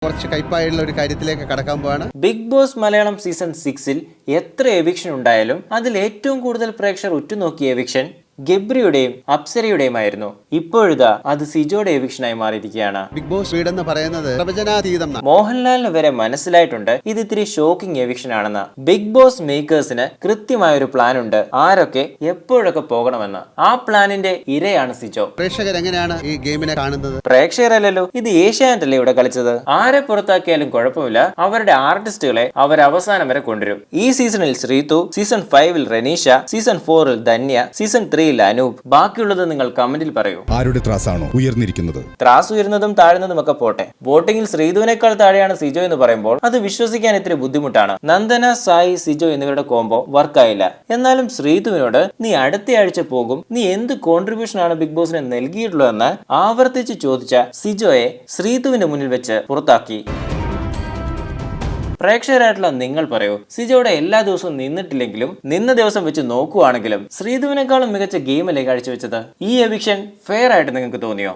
കുറച്ച് കൈപ്പായുള്ള ഒരു കാര്യത്തിലേക്ക് കടക്കാൻ പോവാണ്. ബിഗ് ബോസ് മലയാളം സീസൺ 6-ൽ എത്ര എവിക്ഷൻ ഉണ്ടായാലും അതിൽ ഏറ്റവും കൂടുതൽ പ്രേക്ഷകർ ഉറ്റുനോക്കിയ എവിക്ഷൻ ഗബ്രിയുടെയും അപ്സരയുടെയുമായിരുന്നു. ഇപ്പോഴിതാ അത് സിജോയുടെ എവിക്ഷനായി മാറിയിരിക്കുകയാണ്. ബിഗ് ബോസ് വീട് എന്ന് പറയുന്നത് പ്രവചനാതീതം. മോഹൻലാലിന് വരെ മനസ്സിലായിട്ടുണ്ട് ഇത് ഇത്തിരി ഷോക്കിംഗ് എവിക്ഷൻ ആണെന്ന്. ബിഗ് ബോസ് മേക്കേഴ്സിന് കൃത്യമായ ഒരു പ്ലാൻ ഉണ്ട്, ആരൊക്കെ എപ്പോഴൊക്കെ പോകണമെന്ന്. ആ പ്ലാനിന്റെ ഇരയാണ് സിജോ. പ്രേക്ഷകർ എങ്ങനെയാണ് ഈ ഗെയിമിനെ കാണുന്നത്? പ്രേക്ഷകരല്ലല്ലോ, ഇത് ഏഷ്യാനെറ്റ് അല്ലേ ഇവിടെ കളിച്ചത്. ആരെ പുറത്താക്കിയാലും കുഴപ്പമില്ല, അവരുടെ ആർട്ടിസ്റ്റുകളെ അവർ അവസാനം വരെ കൊണ്ടുവരും. ഈ സീസണിൽ ശ്രീതു, സീസൺ 5-ൽ റനീഷ, സീസൺ 4-ൽ ധന്യ, സീസൺ 3-ൽ അനൂപ്. ബാക്കിയുള്ളത് നിങ്ങൾ കമന്റിൽ പറയൂ. ആരുടെ ത്രാസാണോ ഉയർന്നിരിക്കുന്നത്? ത്രാസ് ഉയർന്നതും താഴ്ന്നതും ഒക്കെ പോട്ടെ, വോട്ടിംഗിൽ ശ്രീധുവിനേക്കാൾ താഴെയാണ് സിജോ എന്ന് പറയുമ്പോൾ അത് വിശ്വസിക്കാൻ ഇത്തിരി ബുദ്ധിമുട്ടാണ്. നന്ദന, സായി, സിജോ എന്നിവരുടെ കോംബോ വർക്കായില്ല. എന്നാലും ശ്രീധുവിനോട് നീ അടുത്തയാഴ്ച പോകും, നീ എന്ത് കോൺട്രിബ്യൂഷൻ ആണ് ബിഗ് ബോസിന് നൽകിയിട്ടുള്ളതെന്ന് ആവർത്തിച്ച് ചോദിച്ച സിജോയെ ശ്രീധുവിന്റെ മുന്നിൽ വെച്ച് പുറത്താക്കി. പ്രേക്ഷകരായിട്ടുള്ള നിങ്ങൾ പറയൂ, സിജോയുടെ എല്ലാ ദിവസവും നിന്നിട്ടില്ലെങ്കിലും നിന്ന ദിവസം വെച്ച് നോക്കുവാണെങ്കിലും ശ്രീധുവിനേക്കാളും മികച്ച ഗെയിമല്ലേ കാഴ്ചവെച്ചത്? ഈ എവിക്ഷൻ ഫെയർ ആയിട്ട് നിങ്ങൾക്ക് തോന്നിയോ?